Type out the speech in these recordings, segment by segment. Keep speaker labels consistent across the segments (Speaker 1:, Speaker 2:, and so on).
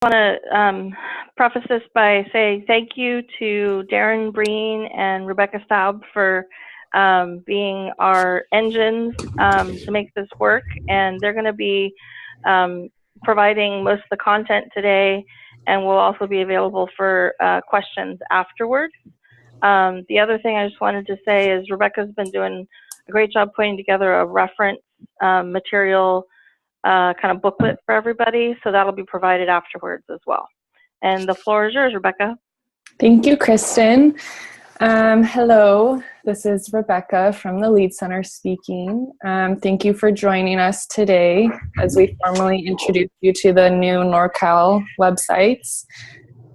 Speaker 1: want to preface this by saying thank you to Darren Breen and Rebecca Staub for being our engines to make this work, and they're going to be providing most of the content today, and will also be available for questions afterward. The other thing I just wanted to say is Rebecca's been doing a great job putting together a reference material kind of booklet for everybody, so that'll be provided afterwards as well. And the floor is yours, Rebecca.
Speaker 2: Thank you, Kristen. Hello, this is Rebecca from the Lead Center speaking. Thank you for joining us today as we formally introduce you to the new Norcal websites.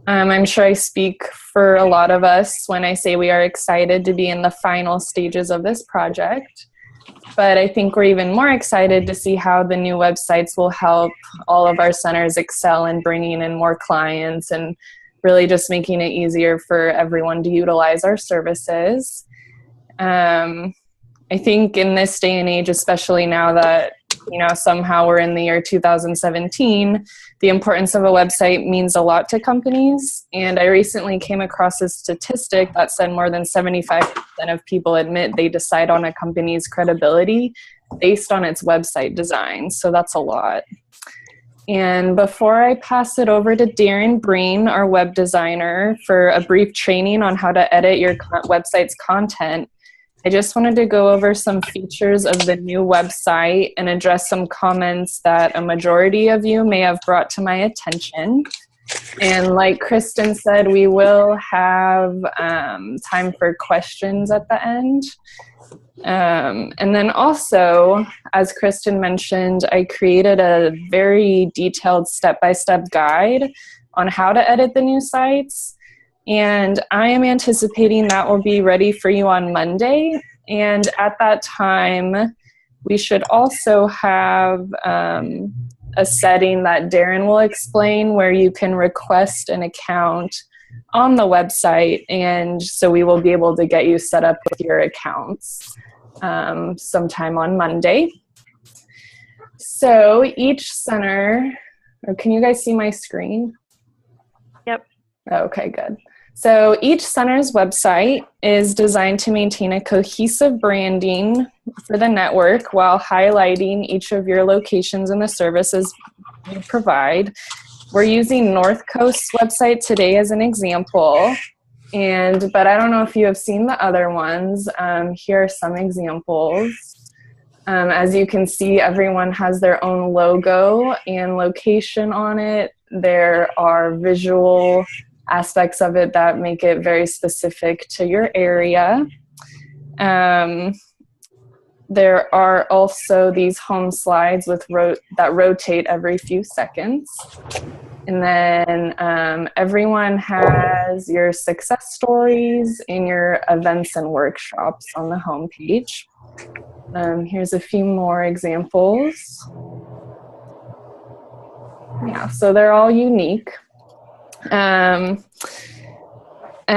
Speaker 2: I'm sure I speak for a lot of us when I say we are excited to be in the final stages of this project. But I think we're even more excited to see how the new websites will help all of our centers excel in bringing in more clients and really just making it easier for everyone to utilize our services. I think in this day and age, especially now that, somehow we're in the year 2017, the importance of a website means a lot to companies. And I recently came across a statistic that said more than 75% of people admit they decide on a company's credibility based on its website design. So that's a lot. And before I pass it over to Darren Breen, our web designer, for a brief training on how to edit your website's content, I just wanted to go over some features of the new website and address some comments that a majority of you may have brought to my attention. And like Kristen said, we will have time for questions at the end. And then also, as Kristen mentioned, I created a very detailed step-by-step guide on how to edit the new sites. And I am anticipating that will be ready for you on Monday. And at that time, we should also have a setting that Darren will explain where you can request an account on the website. And so we will be able to get you set up with your accounts sometime on Monday. So each center, or can you guys see my screen?
Speaker 1: Yep.
Speaker 2: Okay, good. So each center's website is designed to maintain a cohesive branding for the network while highlighting each of your locations and the services you provide. We're using North Coast's website today as an example, but I don't know if you have seen the other ones. Here are some examples. As you can see, everyone has their own logo and location on it. There are visual aspects of it that make it very specific to your area. There are also these home slides that rotate every few seconds. And then everyone has your success stories and your events and workshops on the home page. Here's a few more examples. Yeah, so they're all unique. And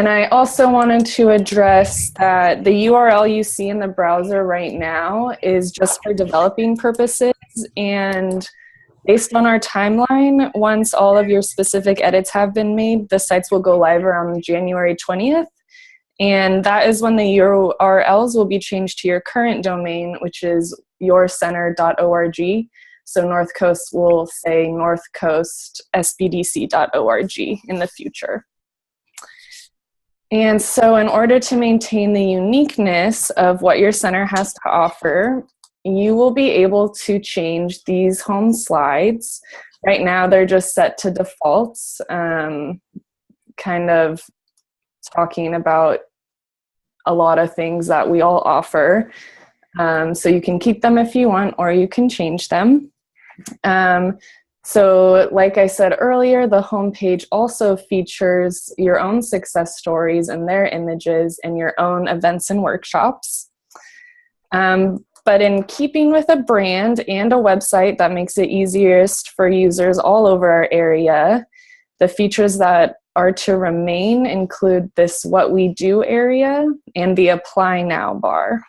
Speaker 2: I also wanted to address that the URL you see in the browser right now is just for developing purposes, and based on our timeline, once all of your specific edits have been made, the sites will go live around January 20th, and that is when the URLs will be changed to your current domain, which is yourcenter.org. So North Coast will say northcoastsbdc.org in the future. And so in order to maintain the uniqueness of what your center has to offer, you will be able to change these home slides. Right now they're just set to defaults, kind of talking about a lot of things that we all offer. So you can keep them if you want, or you can change them. So like I said earlier, the homepage also features your own success stories and their images and your own events and workshops. But in keeping with a brand and a website that makes it easiest for users all over our area, the features that are to remain include this What We Do area and the Apply Now bar.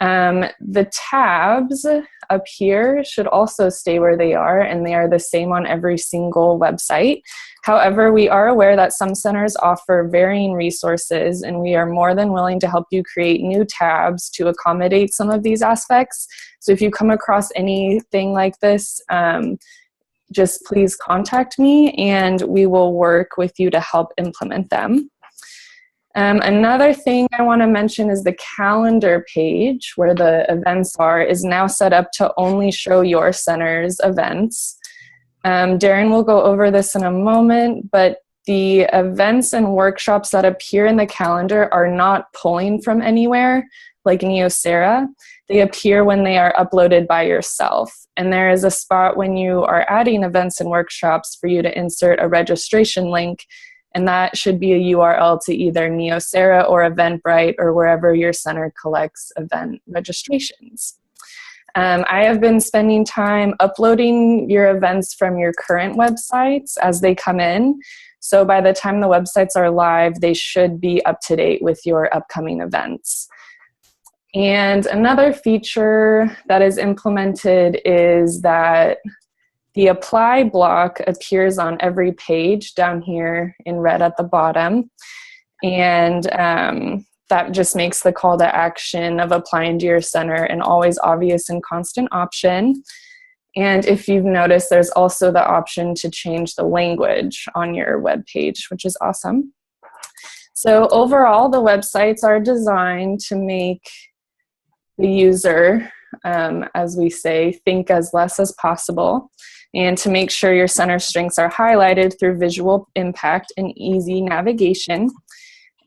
Speaker 2: The tabs up here should also stay where they are, and they are the same on every single website. However, we are aware that some centers offer varying resources, and we are more than willing to help you create new tabs to accommodate some of these aspects. So if you come across anything like this, just please contact me and we will work with you to help implement them. Another thing I want to mention is the calendar page where the events are is now set up to only show your center's events. Darren will go over this in a moment, but the events and workshops that appear in the calendar are not pulling from anywhere like Neosera. They appear when they are uploaded by yourself. And there is a spot when you are adding events and workshops for you to insert a registration link, and that should be a URL to either Neosera or Eventbrite or wherever your center collects event registrations. I have been spending time uploading your events from your current websites as they come in. So by the time the websites are live, they should be up to date with your upcoming events. And another feature that is implemented is that the apply block appears on every page down here in red at the bottom. And that just makes the call to action of applying to your center an always obvious and constant option. And if you've noticed, there's also the option to change the language on your web page, which is awesome. So overall, the websites are designed to make the user, as we say, think as less as possible, and to make sure your center strengths are highlighted through visual impact and easy navigation.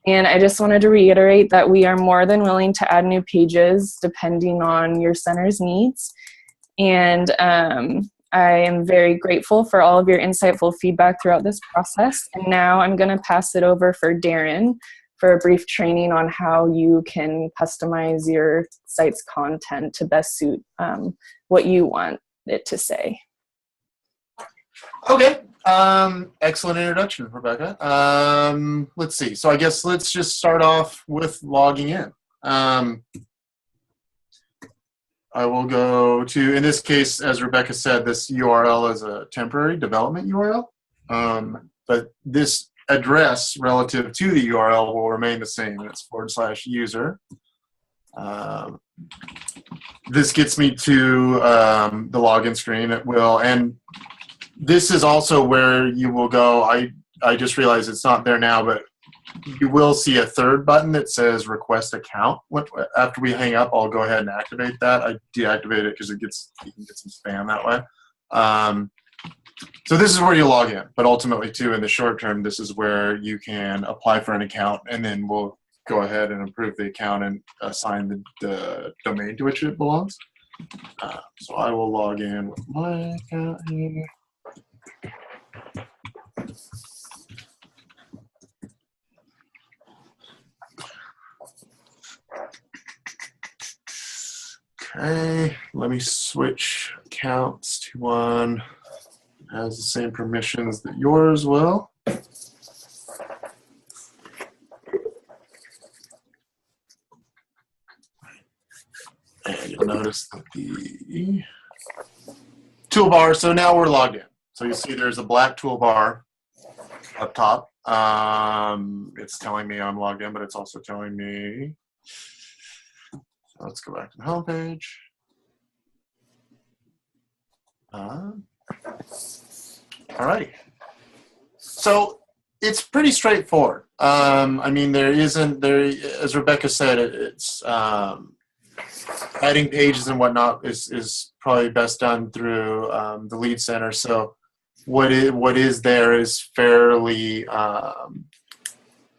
Speaker 2: And I just wanted to reiterate that we are more than willing to add new pages depending on your center's needs. And I am very grateful for all of your insightful feedback throughout this process. And now I'm going to pass it over for Darren for a brief training on how you can customize your site's content to best suit what you want it to say.
Speaker 3: Okay. Excellent introduction, Rebecca. Let's see. So I guess let's just start off with logging in. I will go to, in this case, as Rebecca said, this URL is a temporary development URL. But this address relative to the URL will remain the same. It's /user. This gets me to the login screen. It will, and this is also where you will go. I just realized it's not there now, but you will see a third button that says request account. After we hang up, I'll go ahead and activate that. I deactivate it because you can get some spam that way. So this is where you log in, but ultimately too, in the short term, this is where you can apply for an account, and then we'll go ahead and approve the account and assign the domain to which it belongs. So I will log in with my account here. Okay, let me switch accounts to one that has the same permissions that yours will. And you'll notice that the toolbar, so now we're logged in. So you see there's a black toolbar up top. It's telling me I'm logged in, but it's also telling me, so let's go back to the home page. All right. So it's pretty straightforward. I mean, as Rebecca said, it's adding pages and whatnot is probably best done through the lead center. So what is there is fairly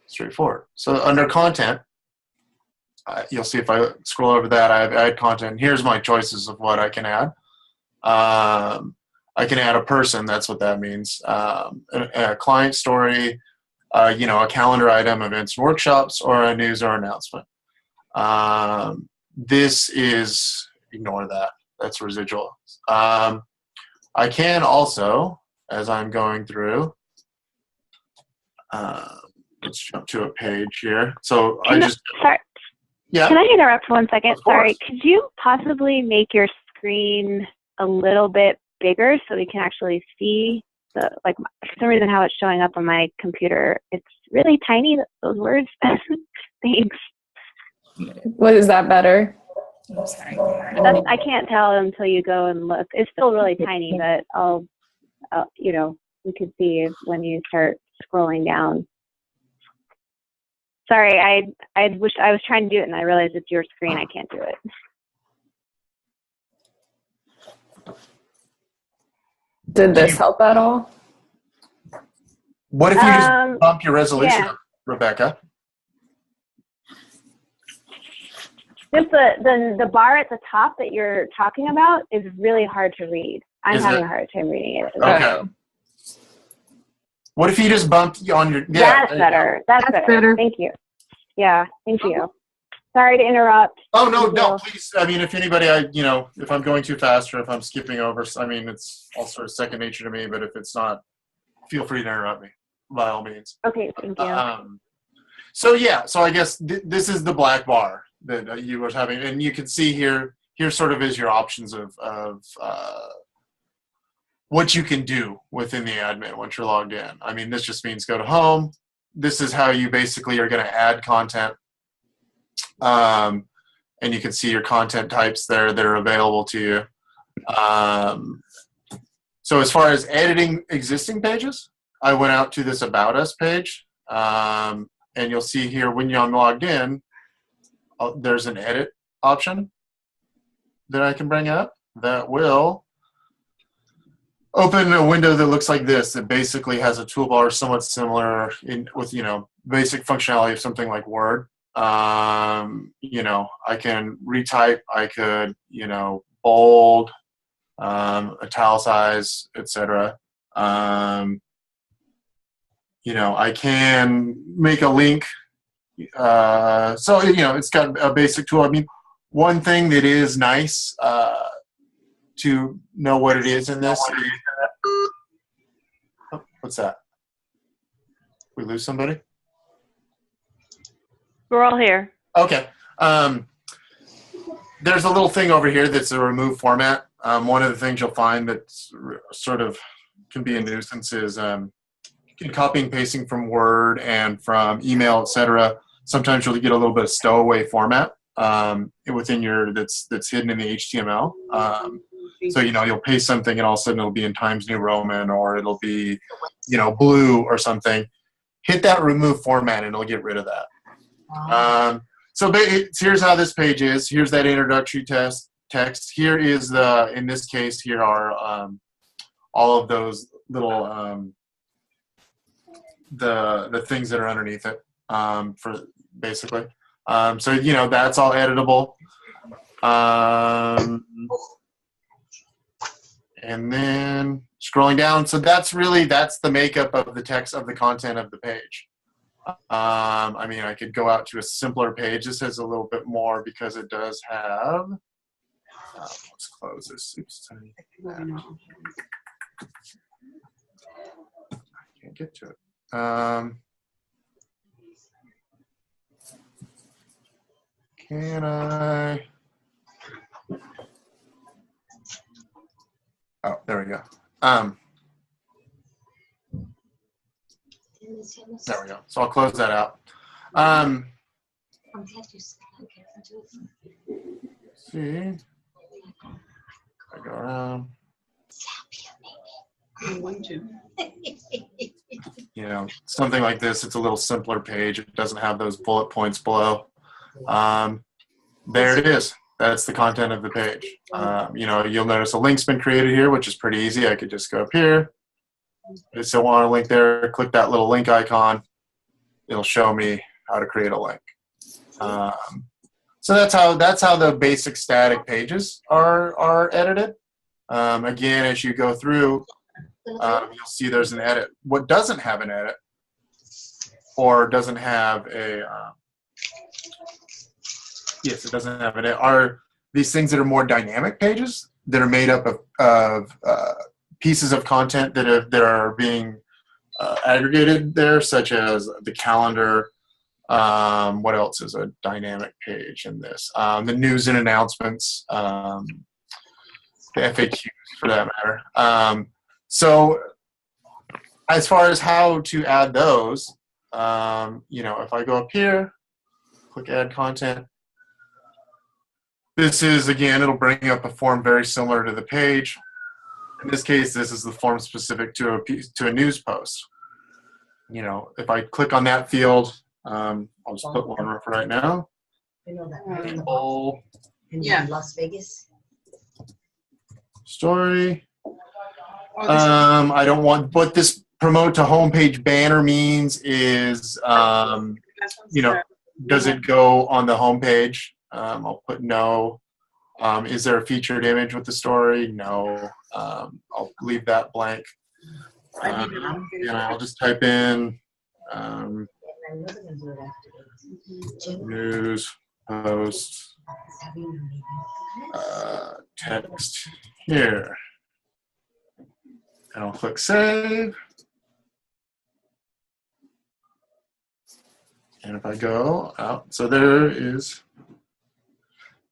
Speaker 3: straightforward. So under content, you'll see if I scroll over that, I add content. Here's my choices of what I can add. I can add a person, that's what that means. A client story, a calendar item, events and workshops, or a news or announcement. This is, ignore that, that's residual. I can also, as I'm going through, let's jump to a page here. So
Speaker 1: Sorry.
Speaker 3: Yeah.
Speaker 4: Can I interrupt for 1 second?
Speaker 3: Of course.
Speaker 4: Sorry. Could you possibly make your screen a little bit bigger so we can actually see the, like, for some reason how it's showing up on my computer, it's really tiny, those words. Thanks.
Speaker 2: What is that better? I'm sorry.
Speaker 4: I can't tell until you go and look. It's still really tiny, but I'll you know, you can see when you start scrolling down. Sorry, I wish I was trying to do it and I realized it's your screen. I can't do it.
Speaker 2: Did this help at all?
Speaker 3: What if you just bump your resolution up, Rebecca?
Speaker 4: Just the bar at the top that you're talking about is really hard to read. I'm having a hard time reading it.
Speaker 3: Okay. What if you just bumped on your... Yeah,
Speaker 4: that's better. That's better. Thank you. Yeah, thank you. Sorry to interrupt.
Speaker 3: Oh, no, please. I mean, if anybody, if I'm going too fast or if I'm skipping over, I mean, it's all sort of second nature to me, but if it's not, feel free to interrupt me, by all means.
Speaker 4: Okay, thank you.
Speaker 3: So I guess this is the black bar that you were having, and you can see here sort of is your options of what you can do within the admin once you're logged in. I mean, this just means go to home. This is how you basically are going to add content. And you can see your content types there that are available to you. So as far as editing existing pages, I went out to this About Us page. And you'll see here when you're logged in, there's an edit option that I can bring up that will open a window that looks like this. That basically has a toolbar somewhat similar with basic functionality of something like Word. I can retype. I could bold, italicize, etc. I can make a link. So it's got a basic tool. I mean, one thing that is nice to know what it is in this. Oh, what's that? We lose somebody?
Speaker 1: We're all here.
Speaker 3: Okay. There's a little thing over here that's a remove format. One of the things you'll find that's sort of can be a nuisance is copying and pasting from Word and from email, etc. Sometimes you'll get a little bit of stowaway format within that's hidden in the HTML. So you'll paste something and all of a sudden it'll be in Times New Roman or it'll be blue or something. Hit that remove format and it'll get rid of that. So here's how this page is. Here's that introductory text. Here is in this case, here are all of those little the things that are underneath it for basically. So that's all editable. And then scrolling down, so that's the makeup of the text of the content of the page. I mean, I could go out to a simpler page. This has a little bit more because it does have. Let's close this. Oops, I can't get to it. Can I? Oh, there we go. There we go. So I'll close that out. See, I go around. Something like this. It's a little simpler page. It doesn't have those bullet points below. There it is. That's the content of the page. You'll notice a link's been created here, which is pretty easy. I could just go up here. I still want a link there. Click that little link icon. It'll show me how to create a link. So that's how the basic static pages are edited. Again, as you go through, you'll see there's an edit. What doesn't have an edit or doesn't have a yes, it doesn't have an edit are these things that are more dynamic pages that are made up of pieces of content that are being aggregated there, such as the calendar, What else is a dynamic page in this? The news and announcements, the FAQs for that matter. So as far as how to add those, if I go up here, click add content, this is, again, it'll bring up a form very similar to the page. In this case, this is the form specific to a news post. If I click on that field, I'll just put one for right now.
Speaker 5: Yeah.
Speaker 6: Las Vegas.
Speaker 3: Story. I don't want what this promote to homepage banner means is, does it go on the homepage? I'll put no. Is there a featured image with the story? No. I'll leave that blank. I'll just type in news post text here. And I'll click save. And if I go out, so there is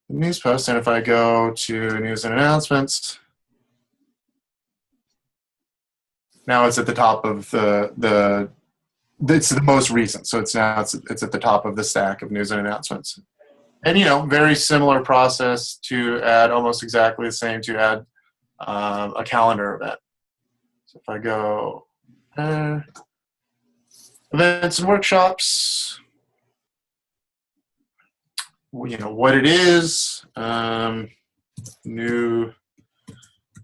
Speaker 3: the news post. And if I go to news and announcements, now it's at the top of it's the most recent. So it's at the top of the stack of news and announcements. And, very similar process to add, almost exactly the same to add a calendar event. So if I go events and workshops, what it is, new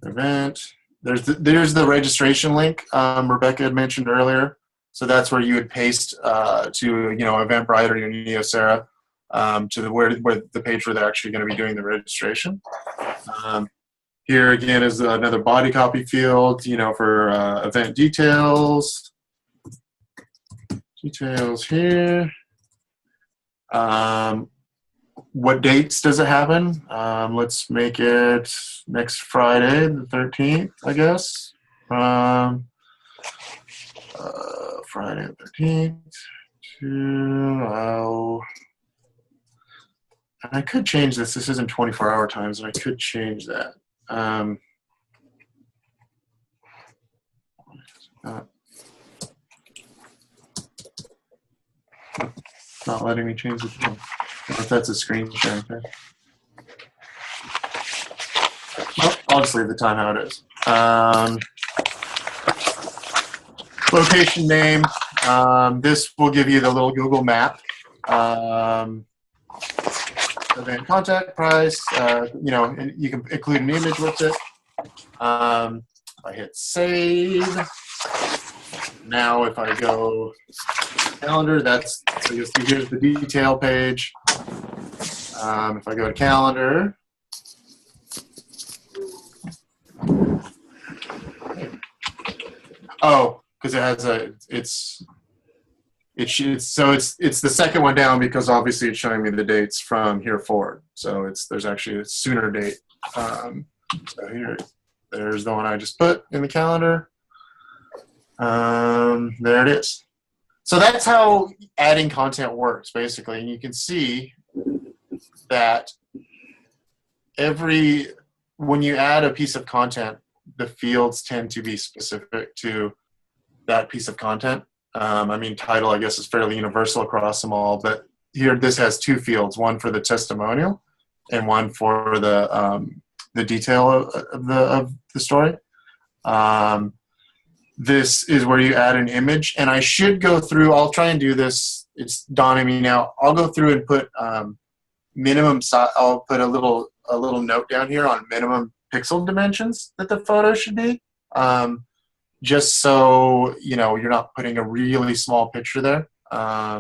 Speaker 3: event. There's the registration link Rebecca had mentioned earlier. So that's where you would paste to Eventbrite or your Neosera to where the page where they're actually going to be doing the registration. Here again is another body copy field, for event details. Details here. What dates does it happen? Let's make it next Friday, the 13th, I guess. Friday the 13th. And I could change this. This isn't 24-hour times, and I could change that. Not letting me change the thing. I don't know if that's a screen sharing thing. Well, I'll just leave the time how it is. Location name. This will give you the little Google map. Event contact price. And you can include an image with it. I hit save. Now, if I go calendar, so you'll see here's the detail page. If I go to calendar, because it has it's the second one down because obviously it's showing me the dates from here forward. So there's actually a sooner date. So there's the one I just put in the calendar. There it is. So that's how adding content works, basically. And you can see that when you add a piece of content, the fields tend to be specific to that piece of content. Title, I guess, is fairly universal across them all. But here, this has two fields, one for the testimonial and one for the detail of the story. This is where you add an image, and I should go through. I'll try and do this. It's dawning me now. I'll go through and put minimum size. I'll put a little note down here on minimum pixel dimensions that the photo should be, just so you're not putting a really small picture there. But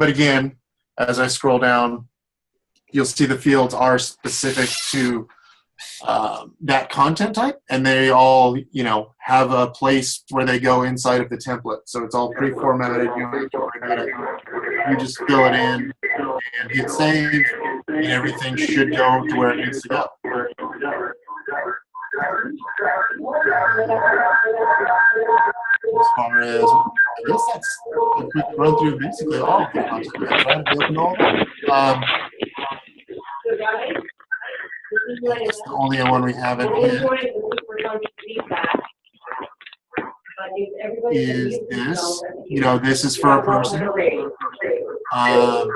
Speaker 3: again, as I scroll down, you'll see the fields are specific to that content type, and they all have a place where they go inside of the template. So it's all pre-formatted. You don't have to worry about it. You just fill it in and hit save, and everything should go to where it needs to go. As far as guess that's a quick run through of basically all of the content. Right? Open all. That's the only one we haven't hit. Is this, this is for a person. And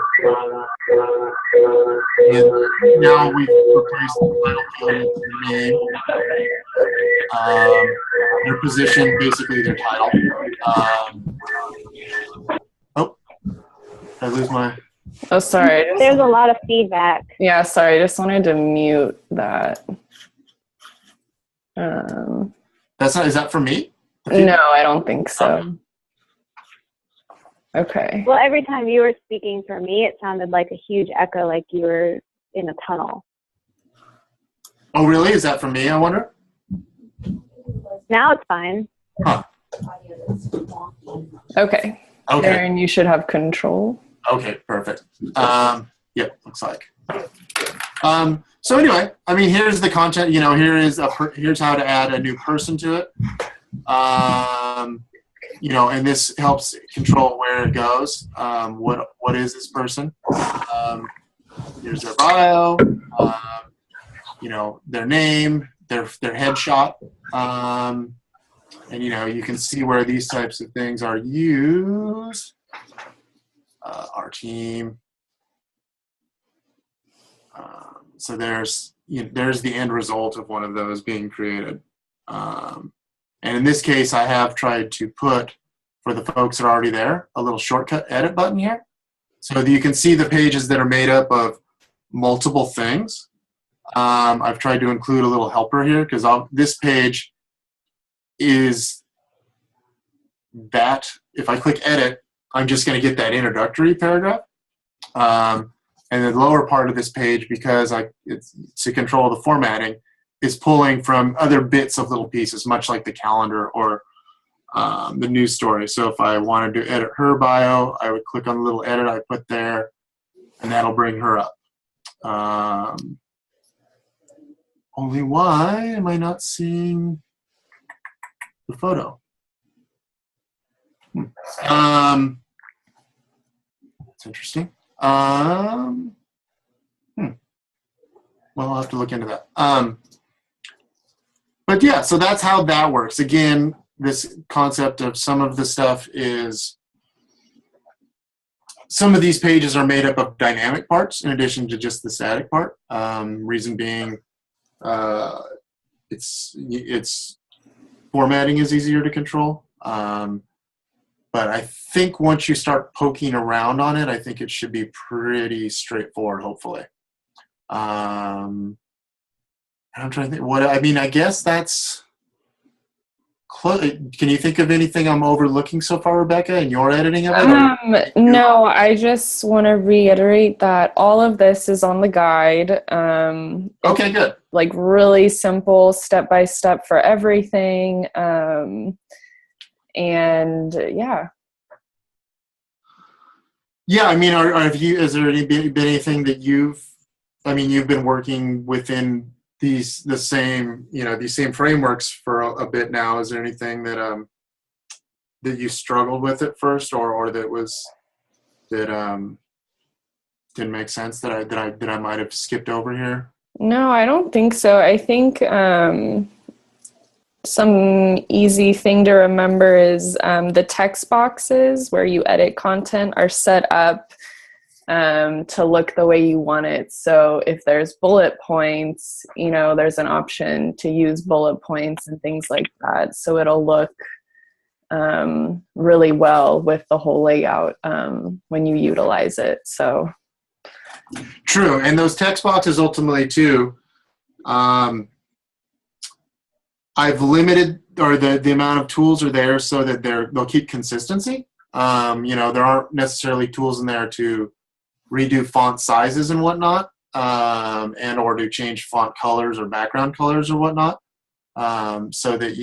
Speaker 3: now we've replaced the title field with their name, their position, basically their title. Oh, did I lose my...
Speaker 2: Oh, sorry.
Speaker 4: There's a lot of feedback.
Speaker 2: Yeah, sorry. I just wanted to mute that.
Speaker 3: That's not, is that for me?
Speaker 2: No, I don't think so. Okay.
Speaker 4: Well, every time you were speaking for me, it sounded like a huge echo, like you were in a tunnel.
Speaker 3: Oh, really? Is that for me, I wonder?
Speaker 4: Now it's fine.
Speaker 3: Huh.
Speaker 2: Okay.
Speaker 3: Okay.
Speaker 2: Aaron, you should have control.
Speaker 3: Okay, perfect. Yep, looks like. So anyway, I mean, here's the content. Here's how to add a new person to it. And this helps control where it goes. What is this person? Here's their bio. Their name, their headshot, and you can see where these types of things are used. Our team. So there's the end result of one of those being created. And in this case, I have tried to put, for the folks that are already there, a little shortcut edit button here. So that you can see the pages that are made up of multiple things. I've tried to include a little helper here because this page is that, if I click edit, I'm just going to get that introductory paragraph. And the lower part of this page, because it's to control the formatting, is pulling from other bits of little pieces, much like the calendar or the news story. So if I wanted to edit her bio, I would click on the little edit I put there, and that'll bring her up. Only why am I not seeing the photo? That's interesting. Well, I'll have to look into that. But yeah, so that's how that works. Again, this concept of some of the stuff is, some of these pages are made up of dynamic parts in addition to just the static part. Reason being, it's formatting is easier to control. But I think once you start poking around on it, I think it should be pretty straightforward, hopefully. I'm trying to think. I guess that's close. Can you think of anything I'm overlooking so far, Rebecca, in your editing of it?
Speaker 2: No, I just want to reiterate that all of this is on the guide.
Speaker 3: Okay, good.
Speaker 2: Like really simple, step-by-step for everything. And yeah.
Speaker 3: Yeah, I mean, has there been anything that you've been working within these same frameworks for a bit now? Is there anything that you struggled with at first, or that didn't make sense that I might have skipped over here?
Speaker 2: No, I don't think so. I think some easy thing to remember is the text boxes where you edit content are set up to look the way you want it. So if there's bullet points, there's an option to use bullet points and things like that. So it'll look really well with the whole layout when you utilize it. So
Speaker 3: true. And those text boxes ultimately too, I've limited, or the amount of tools are there so that they'll keep consistency. There aren't necessarily tools in there to redo font sizes and whatnot, and or to change font colors or background colors or whatnot, so that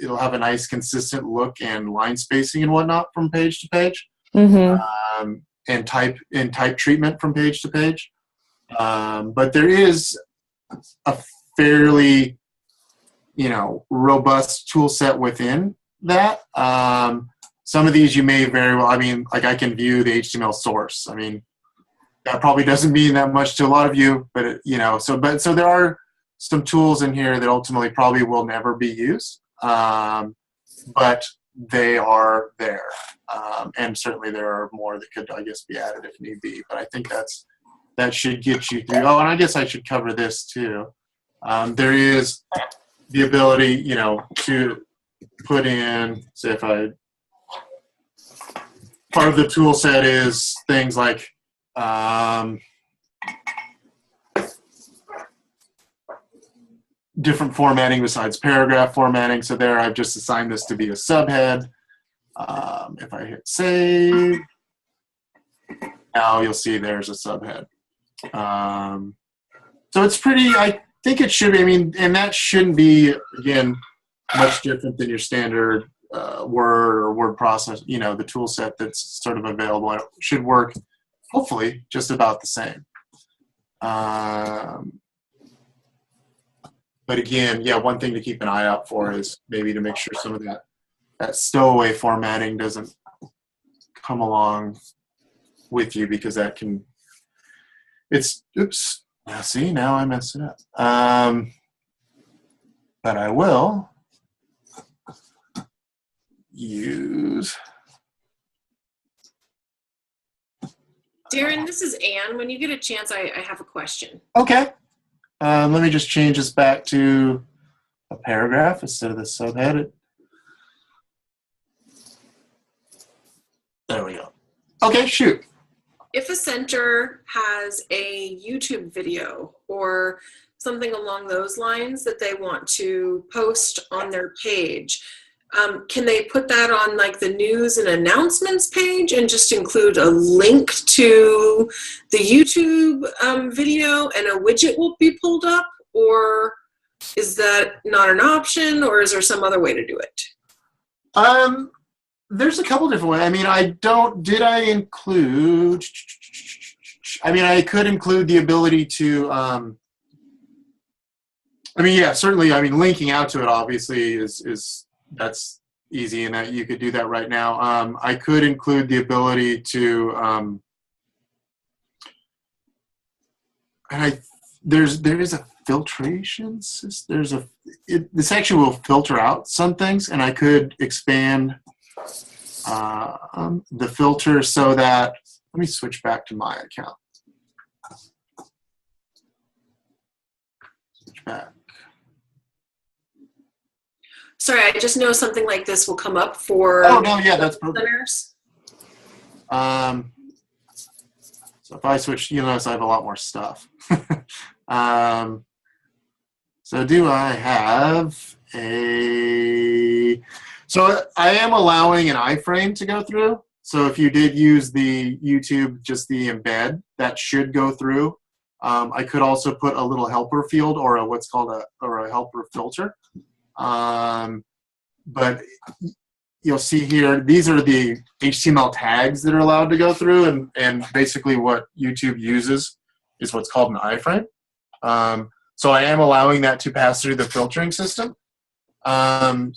Speaker 3: it'll have a nice consistent look and line spacing and whatnot from page to page, and type treatment from page to page. But there is a fairly robust tool set within that. some of these you may very well, I mean, like I can view the HTML source. I mean, that probably doesn't mean that much to a lot of you, but so there are some tools in here that ultimately probably will never be used, but they are there, and certainly there are more that could, I guess, be added if need be. But I think that should get you through. Oh, and I guess I should cover this too. There is the ability, to put in, say if part of the tool set is things like different formatting besides paragraph formatting. So there I've just assigned this to be a subhead. If I hit save, now you'll see there's a subhead. So it's pretty, I think it should be, I mean, and that shouldn't be, again, much different than your standard Word or word process, the tool set that's sort of available. It should work, hopefully, just about the same. But again, yeah, one thing to keep an eye out for is maybe to make sure some of that stowaway formatting doesn't come along with you, because that can, oops, now see, now I messed it up. But I will use.
Speaker 5: Darren, this is Anne. When you get a chance, I have a question.
Speaker 3: Okay. Let me just change this back to a paragraph instead of the subhead. There we go. Okay, shoot.
Speaker 5: If a center has a YouTube video or something along those lines that they want to post on their page, can they put that on like the news and announcements page and just include a link to the YouTube video and a widget will be pulled up? Or is that not an option, or is there some other way to do it?
Speaker 3: There's a couple different ways. I mean, I could include the ability to, certainly, linking out to it obviously that's easy, and that you could do that right now. I could include the ability to, there is a filtration system. This actually will filter out some things, and I could expand the filter so that, let me switch back to my account. Switch back.
Speaker 5: Sorry, I just know something like this will come up for
Speaker 3: that's perfect.
Speaker 5: Listeners.
Speaker 3: So if I switch, you'll notice I have a lot more stuff. So do I have so I am allowing an iframe to go through. So if you did use the YouTube, just the embed, that should go through. I could also put a little helper field or what's called a helper filter. But you'll see here, these are the HTML tags that are allowed to go through, and basically what YouTube uses is what's called an iframe. So I am allowing that to pass through the filtering system.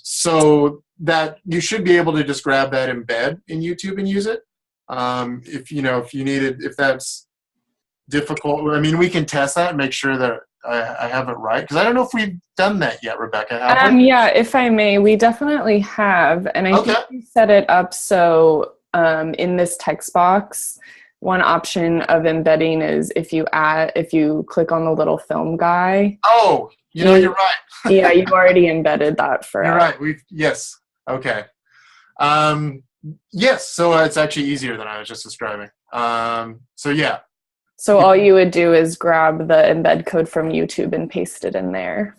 Speaker 3: So that you should be able to just grab that embed in YouTube and use it. If you need it, if that's difficult, we can test that and make sure that I have it right, because I don't know if we've done that yet, Rebecca. Have we?
Speaker 2: Yeah, if I may, we definitely have, and I think we set it up so in this text box, one option of embedding is if you click on the little film guy.
Speaker 3: Oh, you're right.
Speaker 2: Yeah, you've already embedded that for us.
Speaker 3: You're right. Yes. Okay. Yes. So it's actually easier than I was just describing. So yeah.
Speaker 2: So all you would do is grab the embed code from YouTube and paste it in there.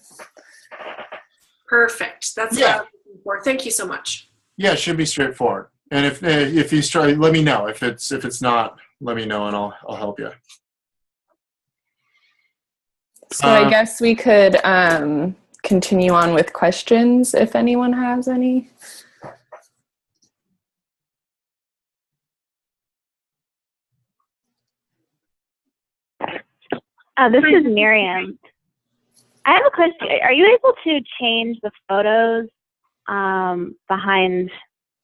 Speaker 5: Perfect. That's what I'm looking for. Thank you so much.
Speaker 3: Yeah, it should be straightforward. And if you try, let me know. If it's not, let me know and I'll help you.
Speaker 2: So I guess we could continue on with questions if anyone has any.
Speaker 4: This is Miriam. I have a question. Are you able to change the photos behind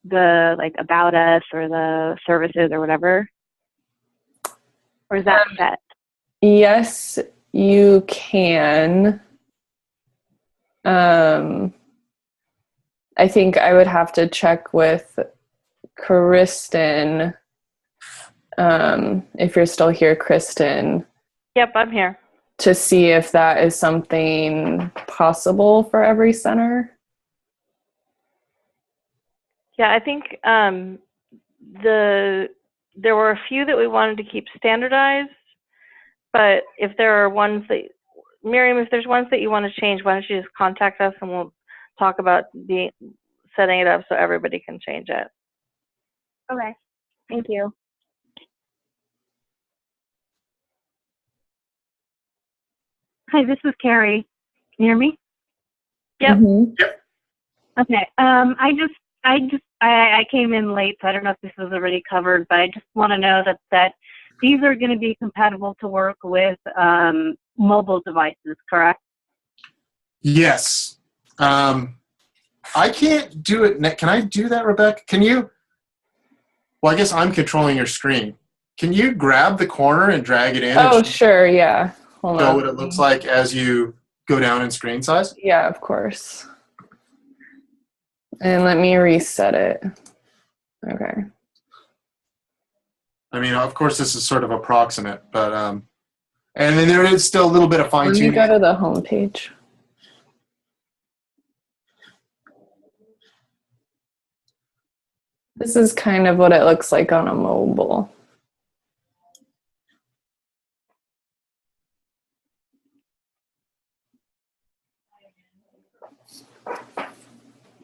Speaker 4: the like about us or the services or whatever? Or is that set?
Speaker 2: Yes, you can. I think I would have to check with Kristen. If you're still here, Kristen.
Speaker 1: Yep, I'm here.
Speaker 2: To see if that is something possible for every center.
Speaker 1: Yeah, I think there were a few that we wanted to keep standardized, but if there are ones that, Miriam, if there's ones that you want to change, why don't you just contact us and we'll talk about setting it up so everybody can change it.
Speaker 4: Okay, thank you. Hi, this is Carrie. Can you hear me?
Speaker 1: Yep.
Speaker 2: Mm-hmm.
Speaker 3: Yep.
Speaker 4: Okay. I came in late, so I don't know if this was already covered, but I just want to know that these are going to be compatible to work with mobile devices, correct?
Speaker 3: Yes. I can't do it. Can I do that, Rebecca? Can you? Well, I guess I'm controlling your screen. Can you grab the corner and drag it in?
Speaker 2: Oh, sure. Yeah. Hold
Speaker 3: show
Speaker 2: on.
Speaker 3: what it looks like as you go down in screen size?
Speaker 2: Yeah, of course. And let me reset it. Okay.
Speaker 3: I mean, of course, this is sort of approximate, but and then there is still a little bit of fine
Speaker 2: Let me
Speaker 3: tuning.
Speaker 2: go to the home page. This is kind of what it looks like on a mobile.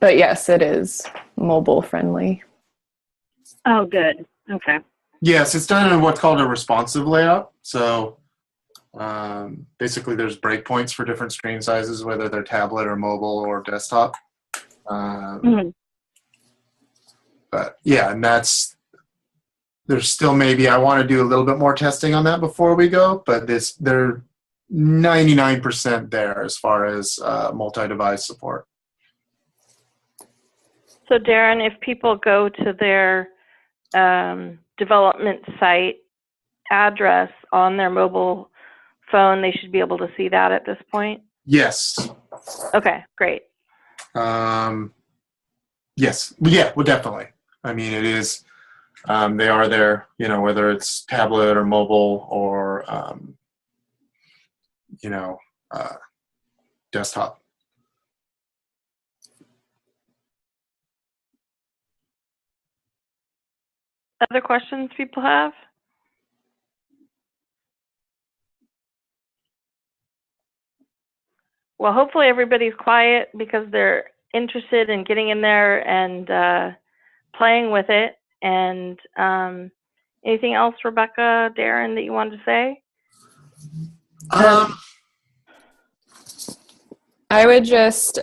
Speaker 2: But yes, it is mobile friendly.
Speaker 4: Oh, good. Okay.
Speaker 3: Yes, it's done in what's called a responsive layout. So basically, there's breakpoints for different screen sizes, whether they're tablet or mobile or desktop. But yeah, and there's still maybe I want to do a little bit more testing on that before we go, but they're 99% there as far as multi-device support.
Speaker 1: So Darren, if people go to their development site address on their mobile phone, they should be able to see that at this point?
Speaker 3: Yes.
Speaker 1: Okay, great.
Speaker 3: Yes. Yeah, well, definitely. I mean, it is, they are there, whether it's tablet or mobile or, desktop.
Speaker 1: Other questions people have? Well, hopefully everybody's quiet because they're interested in getting in there and playing with it. And anything else, Rebecca, Darren, that you wanted to say?
Speaker 2: I would just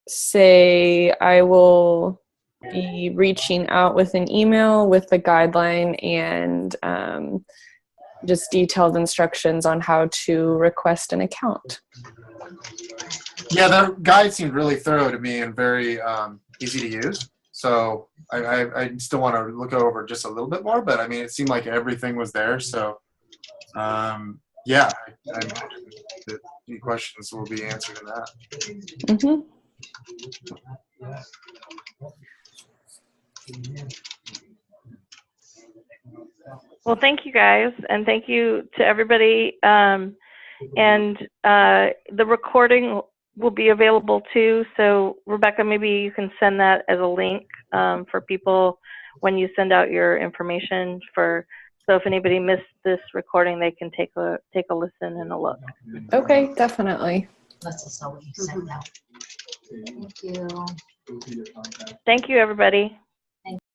Speaker 2: say I will be reaching out with an email with the guideline and just detailed instructions on how to request an account.
Speaker 3: Yeah, the guide seemed really thorough to me and very easy to use. So I still want to look over just a little bit more, but I mean, it seemed like everything was there. So yeah, I imagine that any questions will be answered in that.
Speaker 2: Mm-hmm.
Speaker 1: Well, thank you guys, and thank you to everybody. And the recording will be available too. So Rebecca, maybe you can send that as a link for people when you send out your information so if anybody missed this recording, they can take a listen and a look.
Speaker 2: Okay, definitely.
Speaker 6: Thank you.
Speaker 1: Thank you, everybody.